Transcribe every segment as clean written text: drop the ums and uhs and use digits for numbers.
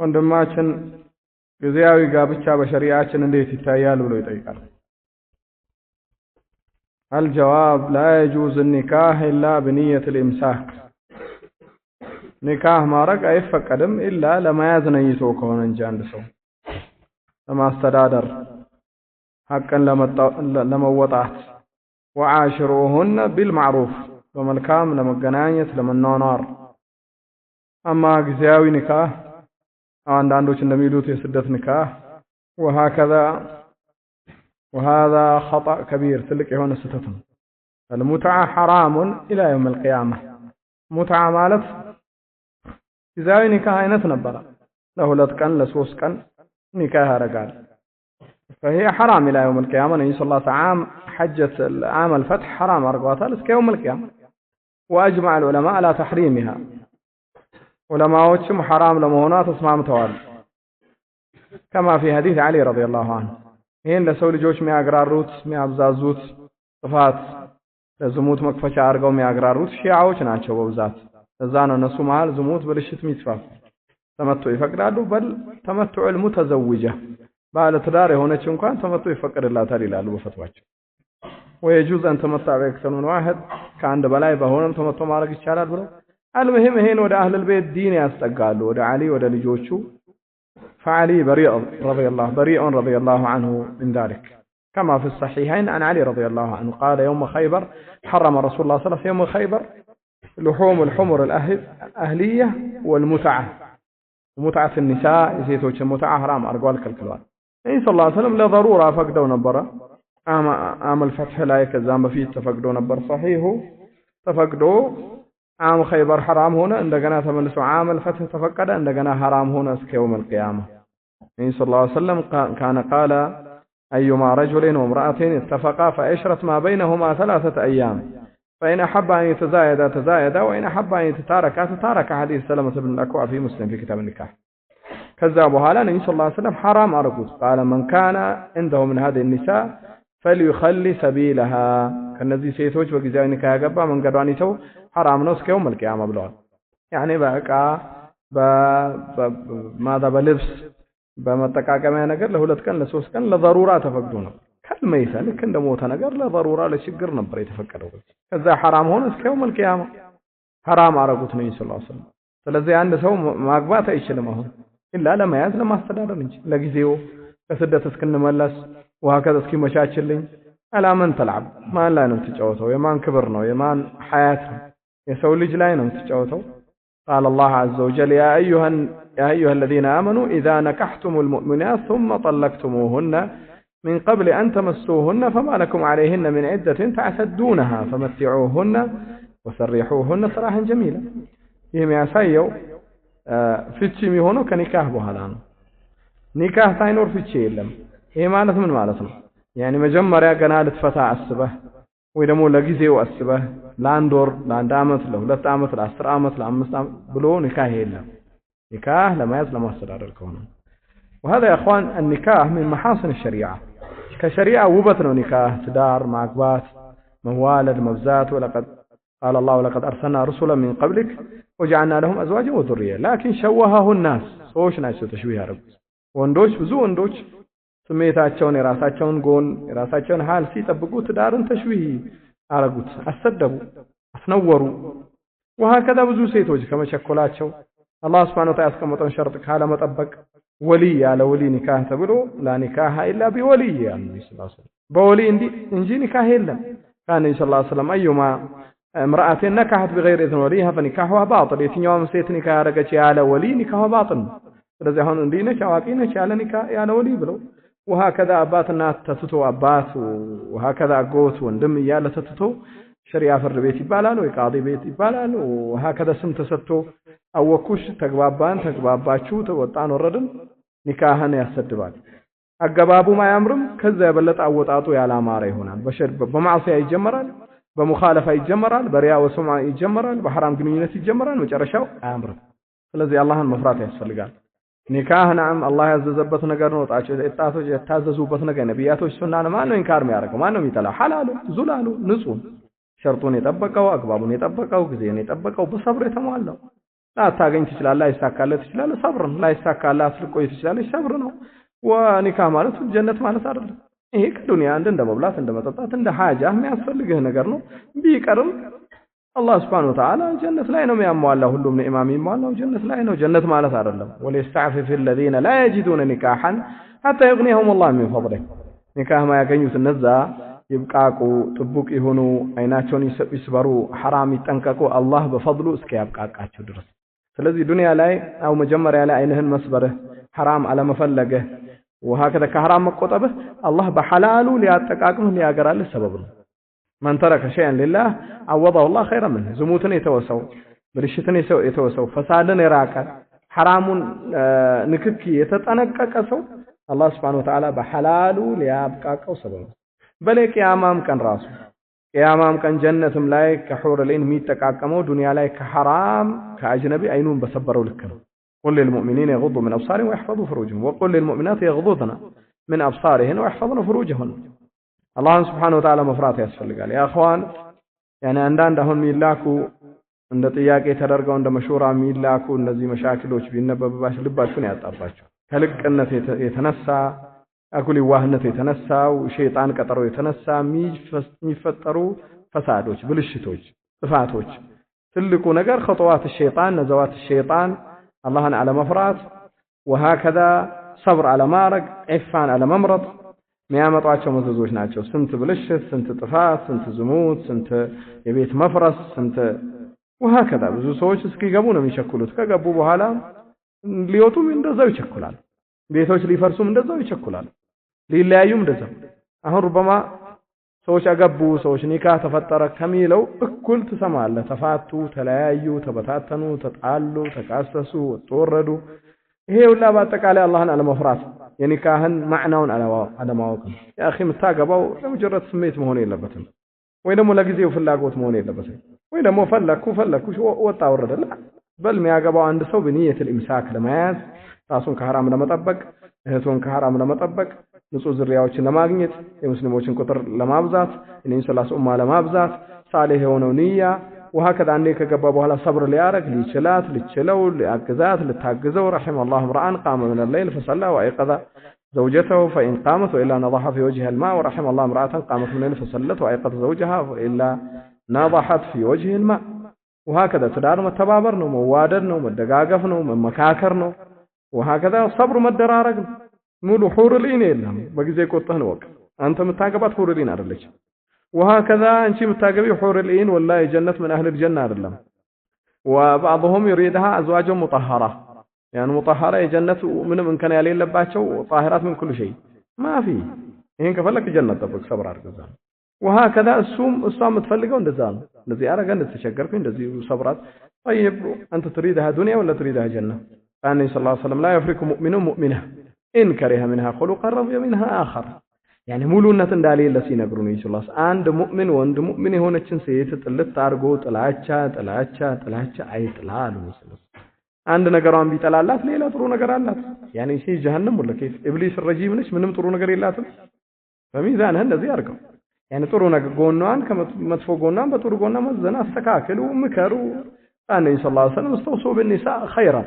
ወንድማችን ጊዜያዊ ጋብቻ በሸሪዓችን እንዴት ይታያል ብሎ ይጠይቃል። الجواب لا يجوز النكاح إلا بنية الإمساك نكاح ማረግ አይፈቀድም ኢላ ለመያዝ ነይቶ ከሆነ እንጂ አንድ ሰው ለማስተዳደር ሐቅን ለመወጣት وعاشروهن بالمعروف በመልካም ለመገናኘት ለመኗኗር አማ ጊዜያዊ ኒካህ አንዳንዶች እንደሚሉት የስደት ኒካህ وهذا خطأ كبير تلك يهون ستتم المتعة حرام إلى يوم القيامة متعة مالت ጊዜያዊ ኒካህ አይነት ነበር ለሁለት ቀን ለሶስት ቀን ኒካህ ያረጋል فهي حرام إلى يوم القيامة النبي صلى الله عليه وسلم حجة عام الفتح حرام أرقواتها لسك يوم القيامة وأجمع العلماء على تحريمها علماء وجم حرام لمهونات اسمام توال كما في حديث علي رضي الله عنه هين لسول جوش مي أقراروت مي أبزازوت صفات لزموت مكفشة أرقو مي أقراروت شيعوش ناتشو بوزات الزانو نسو مال زموت بلشت ميتفاف تمتع يفقرالو بل تمتع المتزوجة بعد تدار هنا كان تمتع يفقر الله تعالى لالو بفتواج ويجوز أن تمتع بأكثر من واحد كان بلاي بهونم تمتع مارك الشارع برو المهم هين ودا أهل البيت دين يستقالوا ودا علي ودا لجوشو فعلي بريء رضي الله عنه من ذلك كما في الصحيحين عن علي رضي الله عنه قال يوم خيبر حرم رسول الله صلى الله عليه وسلم يوم خيبر لحوم الحمر الأهلية والمتعة ومتعة النساء يزيتوش المتعة حرام أرقوال كالكلوان صلى الله عليه وسلم لضرورة فقدوا نبرة عام الفتح لا يكزام فيه تفقدوا نبر صحيح تفقدوا عام خيبر حرام هنا عندنا تملسوا عام الفتح تفقد عندنا حرام هنا اسك يوم القيامة صلى الله عليه وسلم كان قال أيما رجل وامرأة اتفقا فأشرت ما بينهما 3 أيام فإن أحب أن تزايدا وإن أحب أن تتارك حديث سلمة بن الأكوع في مسلم في كتاب النكاح كذابها لنا صلى الله عليه وسلم حرام أرقود قال من كان عنده من هذه النساء فليخلي سبيلها كالنزي سيتوج وجزاء النكاح قبا من قدواني تو حرام نسك يوم القيامة بلون يعني بقى ماذا بلبس بمتقاقة ما نقر له لتكن لسوس كان لضرورات تفقدونه كالميسة لكن دموتها نقر لضرورة لشقر نبري تفكروا كذا حرام هون اسك يوم القيامة حرام أرقوت النبي صلى الله عليه وسلم فلذي عند سو ما أقبات أيش لما هو إلا لما يزل ما استدار نجي لقيزيو كسدة تسكن ملس وهكذا اسكي مشاكل ألا من تلعب ما لا نمتجوته يمان كبرنا يمان حياتنا يسولج لا نمتجوته قال الله عز وجل يا أيها الذين آمنوا إذا نكحتم المؤمنات ثم طلقتموهن من قبل أن تمسوهن فما لكم عليهن من عدة تعتدونها فمتعوهن وسرحوهن سراحا جميلا يهم يسايو فتشي ميهونو كنكاح بهالان نكاح تاينور فتشي يلم ይሄ ማለት ምን ማለት ነው يعني መጀመሪያ ገና ልትፈታ አስበህ ወይ ደግሞ ለጊዜው አስበህ ለአንድ ወር ለአንድ አመት ለሁለት አመት ለ10 አመት ለ5 አመት ብሎ ኒካህ የለም ኒካህ ለማያዝ ለማስተዳደር ከሆነ وهذا يا اخوان النكاح من محاسن الشريعه كشريعه ውበት ነው ኒካህ ትዳር ማግባት መዋለድ መብዛት ولقد قال الله ولقد ارسلنا رسلا من قبلك وجعلنا لهم ازواجا وذريه لكن شوهه الناس ሰዎች ናቸው ተሽዊህ ያደረጉት ወንዶች ብዙ ወንዶች ስሜታቸውን የራሳቸውን ጎን የራሳቸውን ሐል ሲጠብቁ ትዳርን ተሽዊህ አረጉት አሰደቡ አስነወሩ وهكذا ብዙ ሴቶች ከመቸኮላቸው አላህ Subhanahu Wa Ta'ala ያስቀመጠውን ሸርጥ ካለ መጠበቅ ወሊ ያለ ወሊ ኒካህ ተብሎ ላ ኒካህ ኢላ ቢወሊ ያንቢ ሰለላሁ ዐለይሂ ወሰለም በወሊ እንጂ ኒካህ የለም ካን ሰለላሁ ዐለይሂ ወሰለም ايما امراه نكحت بغير اذن وليها فنكاحها باطل የትኛውም ሴት ኒካህ ያረገች ያለ ወሊ ኒካህ ባጥል ስለዚህ አሁን እንዲህ ነች አዋቂ ነች ያለ ኒካህ ያለ ወሊ ብለው وهكذا أباتنا تتتو أبات وهكذا أقوت وندم إيالة تتتو شريعة في البيت يبالال ويقاضي بيت يبالال وهكذا سم تستو أو وكوش تقباباتشو توطان الردن نكاهن يستدبال أقبابو ما يمرم كذا يبلت أوطاتو يالا ماري هنا بشر بمعصية يجمرال بمخالفة يجمرال برياء وسمع يجمرال بحرام قنينة يجمرال وجرشاو أمرم فلذي الله المفرات يسفل قال ኒካህ ናም አላህ ያዘዘበት ነገር ነው ጣቸው እጣቶች የታዘዙበት ነገር ነብያቶች ሱናን ማን ነው ኢንካር የሚያደርገው ማን ነው የሚጠላው ሐላሉ ዙላሉ ንጹህ ሸርጡን የጠበቀው አግባቡን የጠበቀው ጊዜን የጠበቀው በሰብር የተሟላው ላታገኝ ትችላለህ ላይሳካልህ ትችላለህ ሰብር ነው ላይሳካልህ ልትቆይ ትችላለህ ሰብር ነው ወኒካህ ማለት ጀነት ማለት አይደለም ይሄ ከዱንያ እንደ መብላት እንደ መጠጣት እንደ ሐጃ የሚያስፈልግህ ነገር ነው ቢቀርም አላህ Subhanahu Wa Ta'ala ጀነት ላይ ነው የሚያሟላው ሁሉም ኒዕማ የሚሟላው ጀነት ላይ ነው ጀነት ማለት አይደለም ወለስተዕፊፍ الذين لا يجدون نكاحا حتى يغنيهم الله من فضله ኒካህ ማያገኙት እነዛ ይብቃቁ ጥቡቅ ይሁኑ አይናቸውን ይስበሩ ሐራም ይጠንቀቁ አላህ በፈضሉ እስኪያብቃቃቸው ድረስ ስለዚህ ዱንያ ላይ አው መጀመሪያ ላይ አይንህን መስበርህ ሐራም አለመፈለግህ وهكذا كحرام መቆጠብህ አላህ በሐላሉ ሊያጠቃቅምህ ሊያገራልህ ሰበብ ነው من ترك شيئا لله عوضه الله خيرا منه زموتن يتوسو برشتن يتوسو فسادن يراك حرام ንክኪ የተጠነቀቀ ሰው አላህ Subhanahu Wa Ta'ala በሐላሉ ሊያብቃቃው ሰበብ በለ ቂያማም ቀን ራሱ ቂያማም ቀን ጀነትም ላይ ከሑር ሊን የሚጠቃቀመው ዱንያ ላይ ከሐራም ከአጅነቢ አይኑን በሰበረው ልክ ነው قل للمؤمنين يغضوا من أبصارهم ويحفظوا فروجهم وقل للمؤمنات يغضضن من أبصارهن ويحفظن فروجهن الله سبحانه وتعالى مفرات ያስፈልጋል يا اخوان يعني አንዳንድ አሁን ሚላኩ እንደ ጥያቄ ተደርገው እንደ መሽራ ሚላኩ እነዚህ መሻክሎች ቢነበብባችሁ ልባችሁን ያጣባችሁ ከልቅነት የተነሳ አኩሊ ዋህነት የተነሳው ሸይጣን ቀጠሮ የተነሳ የሚፈጠሩ ፈሳዶች ብልሽቶች ጥፋቶች ትልቁ ነገር خطوات الشيطان نزوات الشيطان اللهን على مفرات وهكذا صبر على مارق عفان على ممرض የሚያመጣቸው መዘዞች ናቸው ስንት ብልሽት ስንት ጥፋት ስንት ዝሙት ስንት የቤት መፍረስ ስንት وهكذا ብዙ ሰዎች እስኪገቡ ነው የሚቸኩሉት ከገቡ በኋላ ሊወጡም እንደዛው ይቸኩላል ቤቶች ሊፈርሱም እንደዛው ይቸኩላል ሊለያዩም እንደዛው አሁን ربما ሰዎች አገቡ ሰዎች ኒካህ ተፈጠረ ከሚለው እኩል ትሰማለህ ተፋቱ ተለያዩ ተበታተኑ ተጣሉ ተካሰሱ ተወረዱ ይሄ ሁላ በአጠቃላይ አላህን አለመፍራት የኒካህን ማዕናውን አለማወቅ ያ اخي የምታገባው ለሙጀረድ ስሜት መሆን የለበትም ወይ ደግሞ ለጊዜው ፍላጎት መሆን የለበትም ወይ ደግሞ ፈለኩ ወጣ ወረደላ በል የሚያገባው አንድ ሰው በኒየት الامساك ለመያዝ ራሱን ከሐራም ለመጠበቅ እህቱን ከሐራም ለመጠበቅ ንጹህ ዝርያዎችን ለማግኘት የሙስሊሞችን ቁጥር ለማብዛት እኔን ሰላስ ኡማ ለማብዛት ሳሌህ የሆነው ንያ وهكذا አንዴ ከገባ በኋላ ሰብር ሊያረግ ሊችለው ሊያግዛት ልታግዘው رحم الله امرأ قام من الليل فصلى وايقظ زوجته فإن قامت وإلا نضح في وجهها الماء ورحم الله امرأة قامت من الليل فصلت وايقظ زوجها وإلا نضحت في وجه الماء وهكذا تدار متبابر ነው መዋደድ ነው መደጋገፍ ነው መመካከር ነው وهكذا صبر መደራረግ ሙሉ ሑር ሊን የለም በጊዜ ቆጣህ ነው አንተ የምታገባት ሑር ሊን አይደለች وهكذا انت متاغبي حور العين والله جنة من اهل الجنة አይደለም وبعضهم يريدها ازواج مطهرة يعني مطهرة جنة ምንም እንከን ያሌለባቸው طاهرات من كل شيء ما في ይሄን ከፈለክ ጀነት ጠብቅ ሰብር አድርገዛ وهكذا እሷም የምትፈልገው እንደዛ ነው እንደዚህ አረጋ እንደተቸገርኩኝ እንደዚህ ሰብራት طيب انت تريدها دنيا ولا تريدها جنة قال صلى الله عليه وسلم لا يفرق مؤمن مؤمنة إن كره منها خلقا رضي منها آخر يعني ሙሉነት እንዳሌለ ሲነግሩን ኢንሻአላህ አንድ ሙእሚን ወንድ ሙእሚን የሆነችን ሴት ጥልት አርጎ ጥላቻ አይጥላሉ መስሎስ አንድ ነገሯን ቢጠላላት ሌላ ጥሩ ነገር አላት يعني ሲ ጀሃነም ወለ ከይፍ ኢብሊስ ረጂም ነች ምንም ጥሩ ነገር የላትም በሚዛንህ እንደዚህ አርገው يعني ጥሩ ነገር ጎኗን ከመጥፎ ጎኗን በጥሩ ጎኗ መዘና አስተካክሉ ምከሩ አነ ሰለላሁ ዐለይሂ ወሰለም استوصوا بالنساء خيرا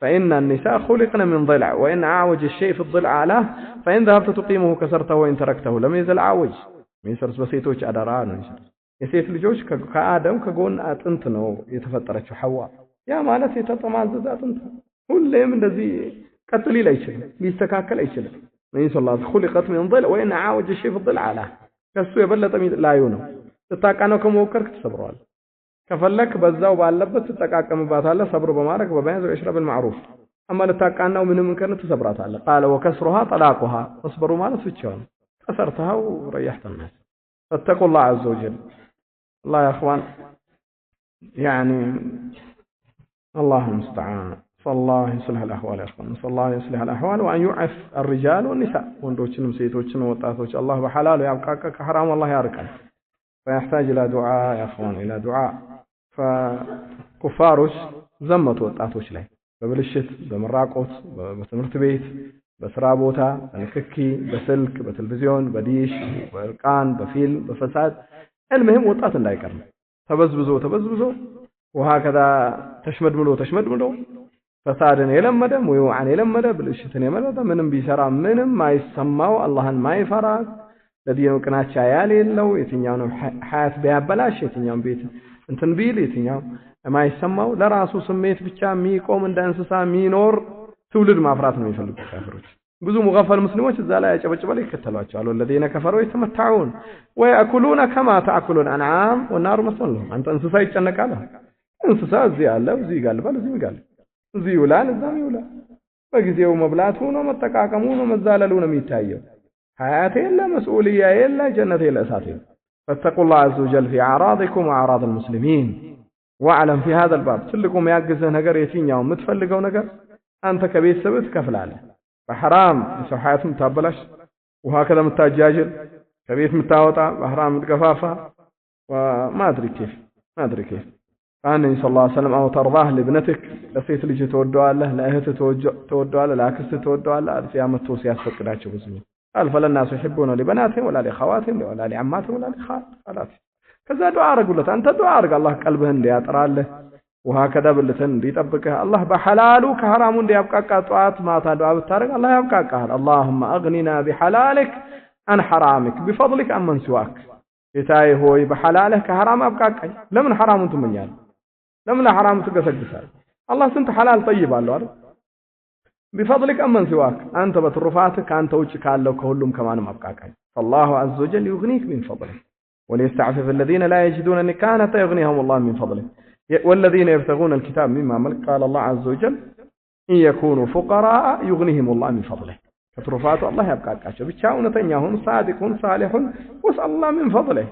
فإن النساء خلقن من ضلع وإن أعوج الشيء في الضلع علاه فإن ذهبت تقيمه كسرته وإن تركته لم يزل عوج من سرس بسيطوች አደራ ነው የሴት ልጆች ከአደም ከጎን አጥንት ነው የተፈጠረችው ሐዋ ያ ማለት የተጠማዘዘ አጥንት ሁሌም እንደዚህ ቀጥ ሊል አይችልም ሊስተካከል አይችልም من ሰለላሁ خلقت من ضلع وإن أعوج الشيء في الضلع علاه ከሱ የበለጠ ላዩ ነው ተጣቃነው ከመወከርክ ተሰብሯል ከፈለክ በዛው ባለበት ተጠቃቀምባታለህ ሰብር በማድረግ በበያዝ ወይሽረብ المعروف اما ለታቃናው ምንም እንከን ተሰብራታለህ قال وكسرها طلاقها اصبر ማለት ብቻው ከሰርተው ረያህተ الناس فاتقوا الله عز وجل الله يا اخوان يعني الله المستعان صلى الله يصلح الاحوال يا اخوان صلى الله يصلح الاحوال وان يعف الرجال والنساء ወንዶችንም ሴቶችንም ወጣቶች አላህ በሐላሉ ያብቃቃ ከሐራም አላህ ያርቃል فيحتاج الى دعاء يا اخوان الى دعاء فكفاروች ዘመቱ ወጣቶች ላይ በብልሽት በመራቆት በትምህርት ቤት በስራ ቦታ በንክኪ በስልክ በቴሌቪዥን በዲሽ በርቃን በፊልም በፈሳድ المهم ወጣት እንዳይቀር ተበዝብዞ وهكذا تشمدملو فسادن يلمده ويوعن يلمده بالشتن يمرده منم بيسرا منم ما يسمعوا اللهن ما يفرا ለዲኑ ቅናቻ ያሌለው የትኛው ነው ሐያት ቢያበላሽ የትኛው ቤት እንትን ቢል የትኛው የማይሰማው ለራሱ ስሜት ብቻ የሚቆም እንደ እንስሳ የሚኖር ትውልድ ማፍራት ነው የሚፈልጉት ካፍሮች ብዙ ሙገፈል ሙስሊሞች እዛ ላይ ያጨበጭበል ይከተሏቸዋል ወለዲነ ከፈሩ ይተመታዑን ወያኩሉነ ከማ ተአኩሉን አንዓም ወናሩ መስሉ አንተ እንስሳ ይጨነቃል እንስሳ እዚህ ያለ እዚህ ይጋልባል እዚህ ይጋልባል እዚህ ይውላል እዛም ይውላል በጊዜው መብላቱ ነው መጠቃቀሙ ነው መዛለሉ ነው የሚታየው حياة إلا مسؤولية إلا جنة إلا أساتين فاتقوا الله عز وجل في أعراضكم وأعراض المسلمين واعلم في هذا الباب سلكم يعجزه نقر يتين يوم متفلقوا نقر أنت كبير سبت كفل عليه بحرام يسو حياة متابلش وهكذا متاجاجل كبير متاوطع بحرام متقفافة وما أدري كيف فأنني صلى الله عليه وسلم أو ترضاه لابنتك لسيت لجي تودوا له لأهت تودوا له لأكست تودوا له الفيامة توسيات فكراتش بزمين قال فلا الناس يحبون لبناتهم ولا لأخواتهم ولا لعماتهم ولا لخالاتهم كذا دعاء قلت أنت دعاء الله قلبهن ليطرى له وهكذا بلتن ليطبقها الله بحلاله كحرام ليبقاك طاعات ما تدعى بالتارك الله يبقاك اللهم أغننا بحلالك عن حرامك بفضلك عن من سواك يتاي هو بحلاله كحرام أبقاك لمن حرام أنتم من يال لمن حرام تقسق الله سنت حلال طيب الله بفضلك أمن سواك أنت بترفاتك أنت وجهك الله كلهم كمان مبقاك فالله عز وجل يغنيك من فضله وليستعفف الذين لا يجدون نكانة يغنيهم الله من فضله والذين يبتغون الكتاب مما ملك قال الله عز وجل إن يكونوا فقراء يغنيهم الله من فضله كترفات الله يبقاك بتشاؤون تنياهم صادقون صالحون واسأل الله من فضله